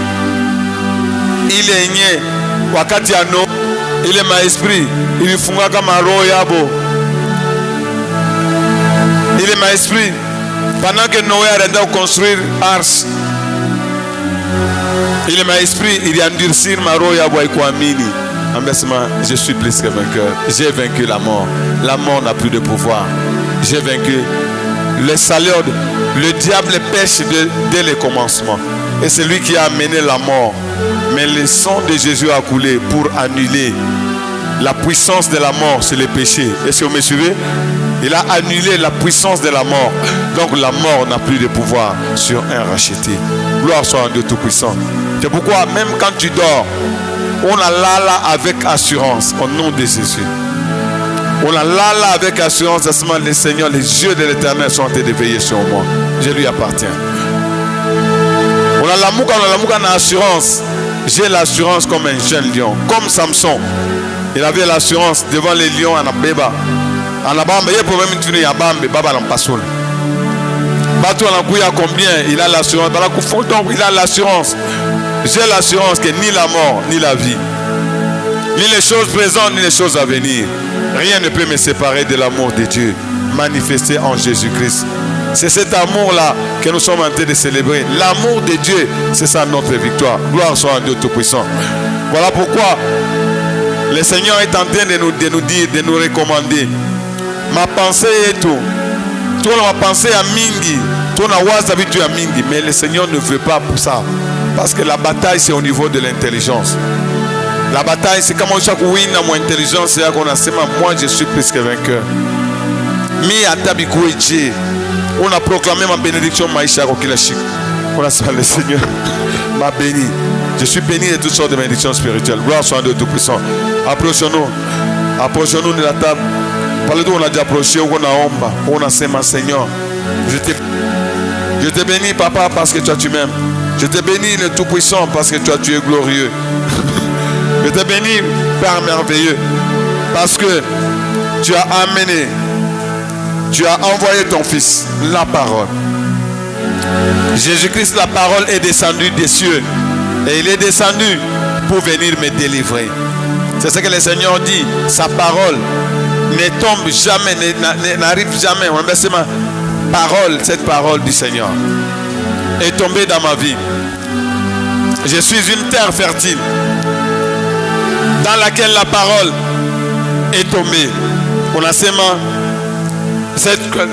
Il est né. Wakati ano. Il est ma esprit. Il est funga kama roho yabo. Il est ma esprit. Pendant que Noé a rendu construire arche. Il est ma esprit. Il a endurci ma roho yabo ikuamini. Je suis plus que vainqueur. J'ai vaincu la mort. La mort n'a plus de pouvoir. J'ai vaincu le salaud. Le diable pêche dès le commencement. Et c'est lui qui a amené la mort. Mais le sang de Jésus a coulé pour annuler la puissance de la mort sur les péchés. Est-ce que vous me suivez? Il a annulé la puissance de la mort. Donc la mort n'a plus de pouvoir sur un racheté. Gloire soit à Dieu Tout-Puissant. C'est pourquoi même quand tu dors, on a là avec assurance au nom de Jésus. On a là avec assurance. Le Seigneur, les yeux de l'Éternel sont en train de veiller sur moi. Je lui appartiens. On a l'amour dans l'assurance. J'ai l'assurance comme un jeune lion. Comme Samson. Il avait l'assurance devant les lions en Abeba. En Abamba, il y a problème de Abamba, Baba Lampasoul. Bateau en combien? Il a l'assurance. Donc il a l'assurance. J'ai l'assurance que ni la mort, ni la vie, ni les choses présentes, ni les choses à venir, rien ne peut me séparer de l'amour de Dieu manifesté en Jésus-Christ. C'est cet amour-là que nous sommes en train de célébrer. L'amour de Dieu, c'est ça notre victoire. Gloire soit à Dieu Tout-Puissant. Voilà pourquoi le Seigneur est en train de nous dire, de nous recommander. Ma pensée est tout. Toi, ma pensée à Mingi. Toi, na waza bitu à Mingi. Mais le Seigneur ne veut pas pour ça. Parce que la bataille, c'est au niveau de l'intelligence. La bataille, c'est comme chaque win à mon intelligence. C'est qu'on a seulement moi, je suis plus que vainqueur. Mi atabikueje. On a proclamé ma bénédiction, Maïcha Kokilachik. On a dit, le Seigneur m'a béni. Je suis béni de toutes sortes de bénédictions spirituelles. Gloire soit à Dieu Tout-Puissant. Approchons-nous. Approchons-nous de la table. Parlez-nous, on a déjà approché, on a omba. On a dit, ma Seigneur, je te bénis, Papa, parce que tu m'aimes. Je te bénis, le Tout-Puissant, parce que tu es glorieux. Je te bénis, Père merveilleux, parce que tu as amené, tu as envoyé ton Fils, la parole. Jésus-Christ, la parole est descendue des cieux Et il est descendu pour venir me délivrer. C'est ce que le Seigneur dit. Sa parole ne tombe jamais, n'arrive jamais. Parole, cette parole du Seigneur est tombée dans ma vie. Je suis une terre fertile dans laquelle la parole est tombée. On a seulement,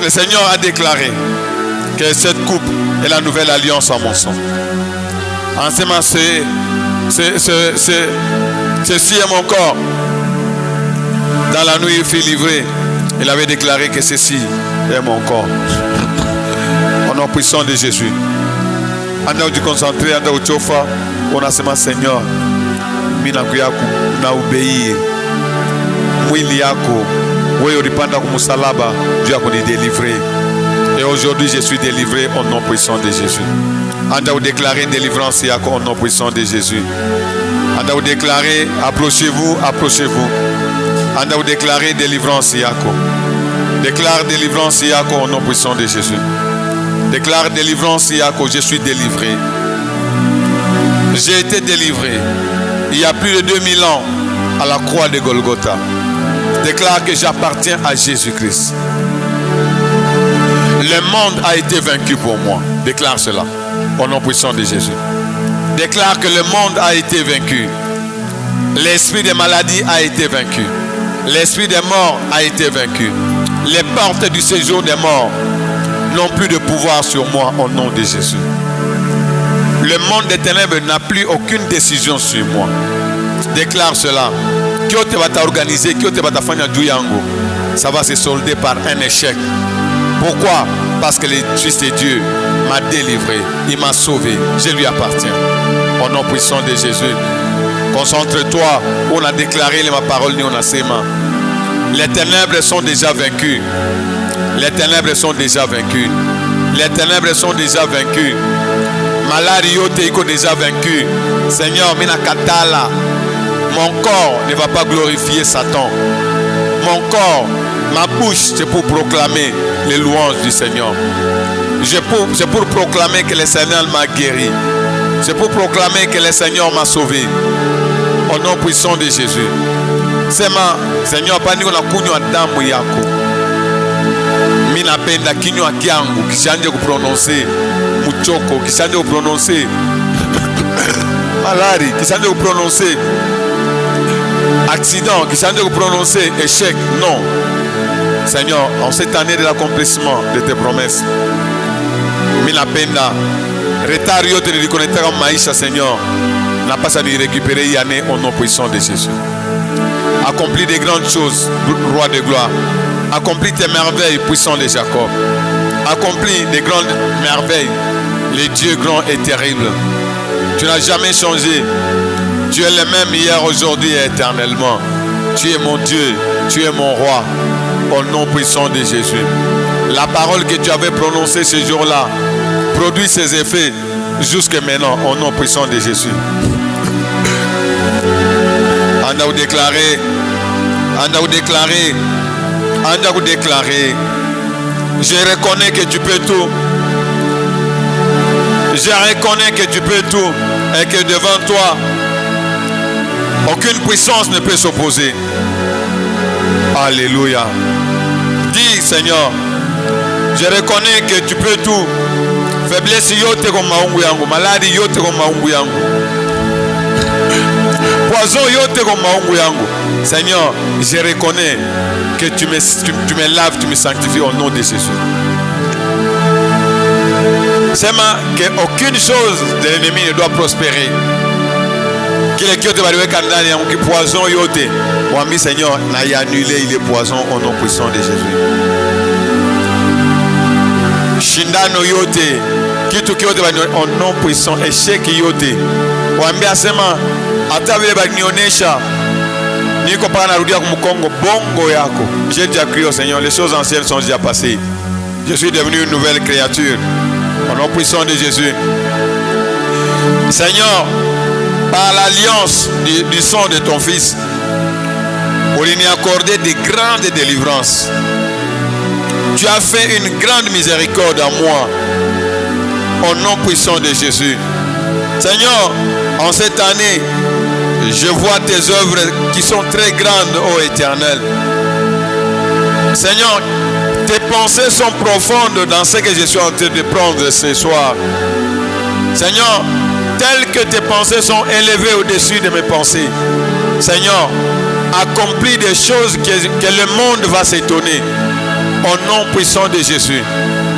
le Seigneur a déclaré que cette coupe est la nouvelle alliance en mon sang. En seulement, ceci est mon corps. Dans la nuit, il fut livré. Il avait déclaré que ceci est mon corps. Au nom puissant de Jésus. Anda du concentré, anda uchofa. On a seulement Seigneur. Mina kuyaku na obéir. Mwili yako. Wewe ulipanda kumusalaba. Dieu a connu délivrer. Et aujourd'hui, je suis délivré au nom puissant de Jésus. Anda ou déclarer délivrance yako au nom puissant de Jésus. Anda ou déclarer, approchez-vous, approchez-vous. Anda ou déclarer délivrance yako. Déclare délivrance yako au nom puissant de Jésus. Déclare délivrance yako, je suis délivré. J'ai été délivré il y a plus de 2000 ans à la croix de Golgotha. Déclare que j'appartiens à Jésus-Christ. Le monde a été vaincu pour moi. Déclare cela au nom puissant de Jésus. Déclare que le monde a été vaincu. L'esprit des maladies a été vaincu. L'esprit des morts a été vaincu. Les portes du séjour des morts n'ont plus de pouvoir sur moi au nom de Jésus. Le monde des ténèbres n'a plus aucune décision sur moi. Déclare cela. Kyote va t'organiser, Kyote va t'afanya du yango. Ça va se solder par un échec. Pourquoi? Parce que le Fils de Dieu m'a délivré. Il m'a sauvé. Je lui appartiens. Au nom puissant de Jésus. Concentre-toi. On a déclaré ma parole, on a séma. Les ténèbres sont déjà vaincues. Les ténèbres sont déjà vaincues. Les ténèbres sont déjà vaincues. Malari yote iko déjà vaincu. Seigneur, mina katala. Mon corps ne va pas glorifier Satan. Mon corps, ma bouche, c'est pour proclamer les louanges du Seigneur. C'est pour proclamer que le Seigneur m'a guéri. C'est pour proclamer que le Seigneur m'a sauvé. Au nom puissant de Jésus. Sema, Seigneur, pani una kunywa damu yako. Mimi napenda kinywa kyangu kishanje kuprononcer muchoko, kishanje kuprononcer malari, kishanje kuprononcer accident, kishanje kuprononcer échec. Non. Seigneur, en cette année de l'accomplissement de tes promesses, mimi napenda retard yote nilikoneta kama maisha, Seigneur, n'a pas à récupérer y année au nom puissant de Jésus. Accomplis des grandes choses, roi de gloire. Accomplis tes merveilles, puissant de Jacob. Accomplis des grandes merveilles, les dieux grands et terribles. Tu n'as jamais changé. Tu es le même hier, aujourd'hui et éternellement. Tu es mon Dieu, tu es mon roi. Au nom puissant de Jésus. La parole que tu avais prononcée ce jour-là produit ses effets jusque maintenant, au nom puissant de Jésus. Anda ou déclarer, anda ou déclarer, anda ou déclarer. Je reconnais que tu peux tout. Je reconnais que tu peux tout et que devant toi, aucune puissance ne peut s'opposer. Alléluia. Dis, Seigneur, je reconnais que tu peux tout. Faiblesse yote comme maungu yangu, maladie yote comme maungu yangu. Poison yote comme maungu yangu. Seigneur, je reconnais que tu me laves, tu me sanctifies au nom de Jésus. C'est qu'aucune chose de l'ennemi ne doit prospérer. Qu'il est kyote baliwe kandani yangu ki poison yote. Wami Seigneur, na y annulé il est poison au nom puissant de Jésus. Shindano yote, kitu kyote au nom puissant, échec yote. Wami asema hata vile banionesha niko paka narudia kumkongo bongo yako. J'ai déjà crié au Seigneur, les choses anciennes sont déjà passées. Je suis devenu une nouvelle créature. Au nom puissant de Jésus. Seigneur, par l'alliance du sang de ton Fils, pour lui accorder des grandes délivrances. Tu as fait une grande miséricorde à moi. Au nom puissant de Jésus. Seigneur, En cette année, je vois tes œuvres qui sont très grandes, ô Éternel. Seigneur, tes pensées sont profondes dans ce que je suis en train de prendre ce soir. Seigneur, telles que tes pensées sont élevées au-dessus de mes pensées. Seigneur, accomplis des choses que le monde va s'étonner. Au nom puissant de Jésus.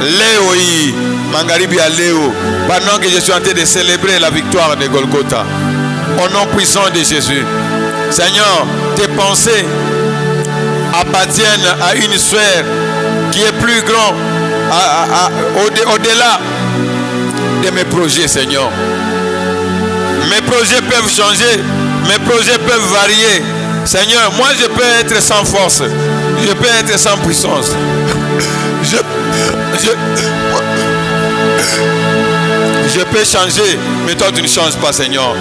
Léoi, Mangaribi à Léo, pendant que je suis en train de célébrer la victoire de Golgotha. Au nom puissant de Jésus. Seigneur, tes pensées appartiennent à une sphère qui est plus grande, au-delà de mes projets, Seigneur. Mes projets peuvent changer, mes projets peuvent varier. Seigneur, moi je peux être sans force, je peux être sans puissance. Je peux changer, mais toi tu ne changes pas, Seigneur.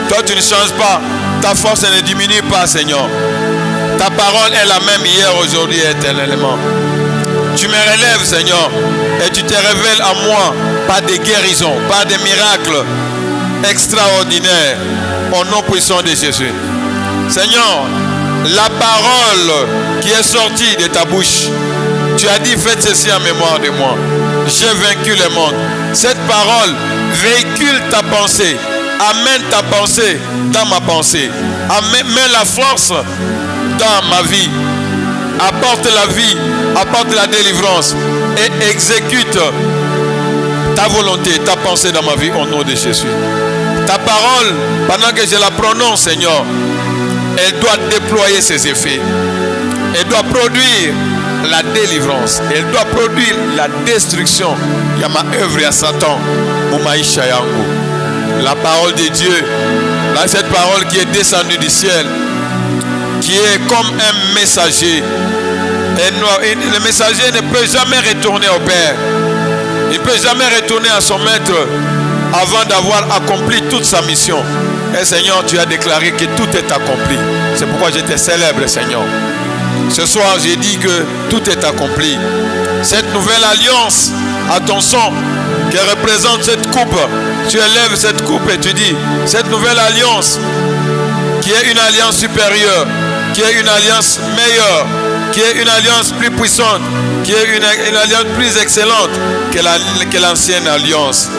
Toi tu ne changes pas, ta force ne diminue pas, Seigneur. Ta parole est la même hier, aujourd'hui et éternellement. Tu me relèves, Seigneur, et tu te révèles à moi par des guérisons, par des miracles extraordinaires, au nom puissant de Jésus. Seigneur, la parole qui est sortie de ta bouche, tu as dit, faites ceci en mémoire de moi. J'ai vaincu le monde. Cette parole véhicule ta pensée, amène ta pensée dans ma pensée, amène la force dans ma vie, apporte la vie, apporte la délivrance et exécute ta volonté, ta pensée dans ma vie au nom de Jésus. Ta parole, pendant que je la prononce, Seigneur, elle doit déployer ses effets. Elle doit produire la délivrance. Elle doit produire la destruction. Il y a ma œuvre à Satan. La parole de Dieu, là, cette parole qui est descendue du ciel, qui est comme un messager. Et le messager ne peut jamais retourner au Père. Il ne peut jamais retourner à son maître avant d'avoir accompli toute sa mission. Et Seigneur, tu as déclaré que tout est accompli. C'est pourquoi je te célèbre, Seigneur. Ce soir, j'ai dit que tout est accompli. Cette nouvelle alliance à ton sang qui représente cette coupe, tu élèves cette coupe et tu dis, cette nouvelle alliance qui est une alliance supérieure, qui est une alliance meilleure, qui est une alliance plus puissante, qui est une alliance plus excellente que l'ancienne alliance.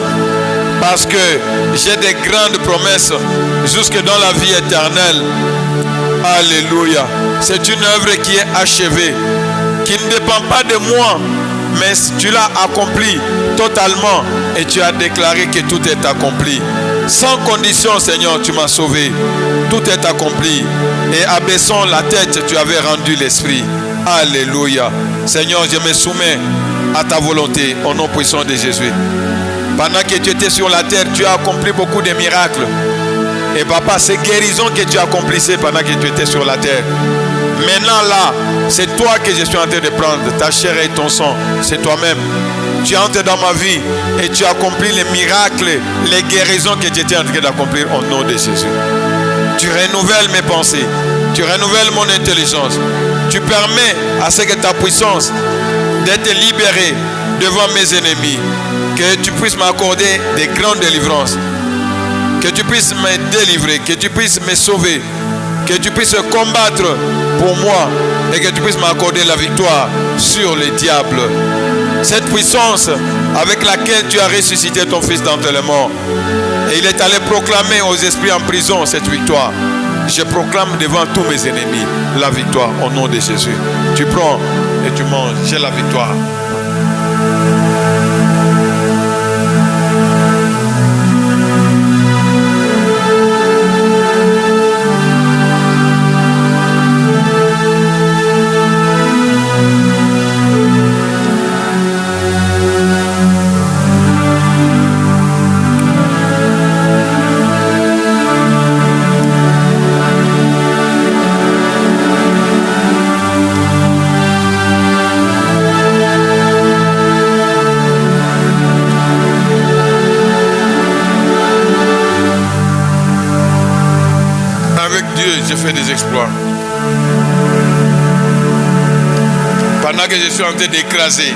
Parce que j'ai des grandes promesses jusque dans la vie éternelle. Alléluia. C'est une œuvre qui est achevée, qui ne dépend pas de moi, mais tu l'as accompli totalement et tu as déclaré que tout est accompli. Sans condition, Seigneur, tu m'as sauvé. Tout est accompli. Et abaissant la tête, tu avais rendu l'esprit. Alléluia. Seigneur, je me soumets à ta volonté au nom puissant de Jésus. Pendant que tu étais sur la terre, tu as accompli beaucoup de miracles. Et papa, ces guérisons que tu accomplissais pendant que tu étais sur la terre. Maintenant là, c'est toi que je suis en train de prendre. Ta chair et ton sang, c'est toi-même. Tu entres dans ma vie et tu accomplis les miracles, les guérisons que tu étais en train d'accomplir au nom de Jésus. Tu renouvelles mes pensées. Tu renouvelles mon intelligence. Tu permets à ce que ta puissance d'être libérée devant mes ennemis. Que tu puisses m'accorder des grandes délivrances. Que tu puisses me délivrer. Que tu puisses me sauver. Que tu puisses combattre pour moi. Et que tu puisses m'accorder la victoire sur les diables. Cette puissance avec laquelle tu as ressuscité ton fils d'entre les morts. Et il est allé proclamer aux esprits en prison cette victoire. Je proclame devant tous mes ennemis la victoire au nom de Jésus. Tu prends et tu manges. J'ai la victoire. J'ai fait des exploits. Pendant que je suis en train d'écraser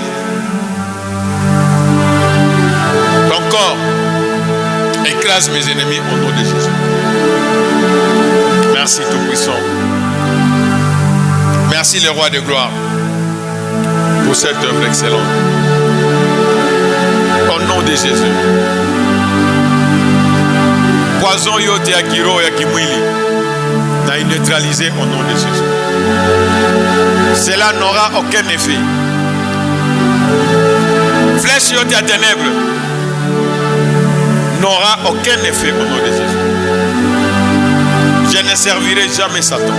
ton corps Écrase mes ennemis au nom de Jésus. Merci Tout-Puissant. Merci le Roi de gloire pour cette œuvre excellente. Au nom de Jésus. Poison yote ya kiro ya kimwili na neutralisé au nom de Jésus. Cela n'aura aucun effet. Flèche yote ya ténèbres n'aura aucun effet au nom de Jésus. Je ne servirai jamais Satan.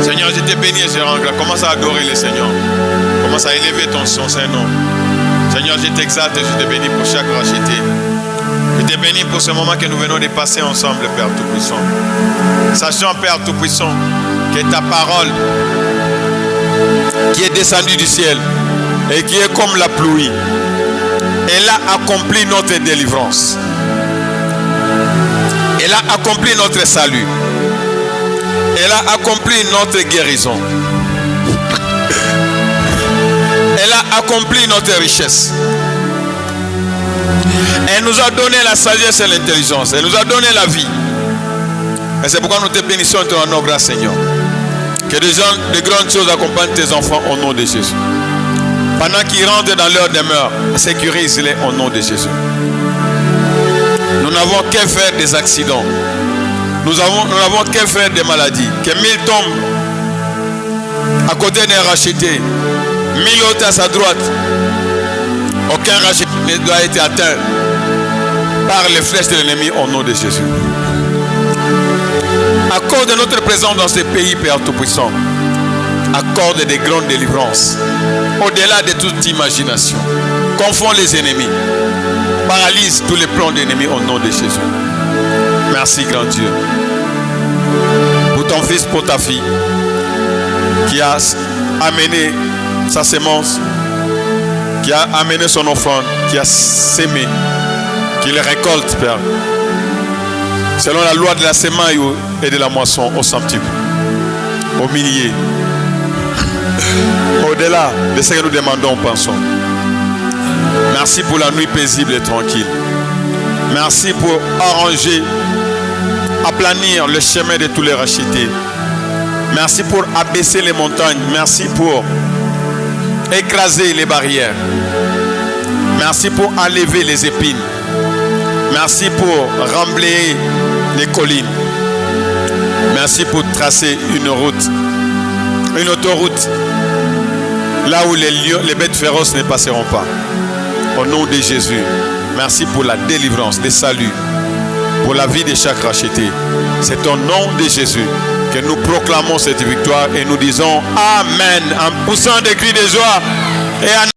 Seigneur, je te bénis et je rends grâce. Commence à adorer le Seigneur. Commence à élever son Saint-Nom. Seigneur, je t'exalte et je te bénis pour chaque racheté. Je te bénis pour ce moment que nous venons de passer ensemble, Père Tout-Puissant. Sachant, Père Tout-Puissant, que ta parole qui est descendue du ciel et qui est comme la pluie, elle a accompli notre délivrance. Elle a accompli notre salut. Elle a accompli notre guérison. Elle a accompli notre richesse. Elle nous a donné la sagesse et l'intelligence. Elle nous a donné la vie. Et c'est pourquoi nous te bénissons en ton nom, grand Seigneur. Que de grandes choses accompagnent tes enfants au nom de Jésus. Pendant qu'ils rentrent dans leur demeure, sécurise-les au nom de Jésus. Nous n'avons qu'à faire des accidents. Nous n'avons qu'à faire des maladies. Que 1000 tombent à côté d'un racheté, 1000 autres à sa droite. Aucun racheté ne doit être atteint par les flèches de l'ennemi au nom de Jésus. Accorde notre présence dans ce pays, Père Tout-Puissant. Accorde des grandes délivrances au-delà de toute imagination. Confond les ennemis. Paralyse tous les plans de l'ennemi au nom de Jésus. Merci, grand Dieu, pour ton fils, pour ta fille, qui a amené sa sémence, qui a amené son offrande, qui a sémé, qui les récolte, Père, selon la loi de la semaille et de la moisson, au centuple, au millier, au-delà de ce que nous demandons, pensons. Merci pour la nuit paisible et tranquille. Merci pour arranger, aplanir le chemin de tous les rachetés. Merci pour abaisser les montagnes. Merci pour écraser les barrières. Merci pour enlever les épines. Merci pour remblayer les collines. Merci pour tracer une route, une autoroute, là où les bêtes féroces ne passeront pas. Au nom de Jésus, merci pour la délivrance, le salut, pour la vie de chaque racheté. C'est au nom de Jésus que nous proclamons cette victoire et nous disons Amen en poussant des cris de joie et en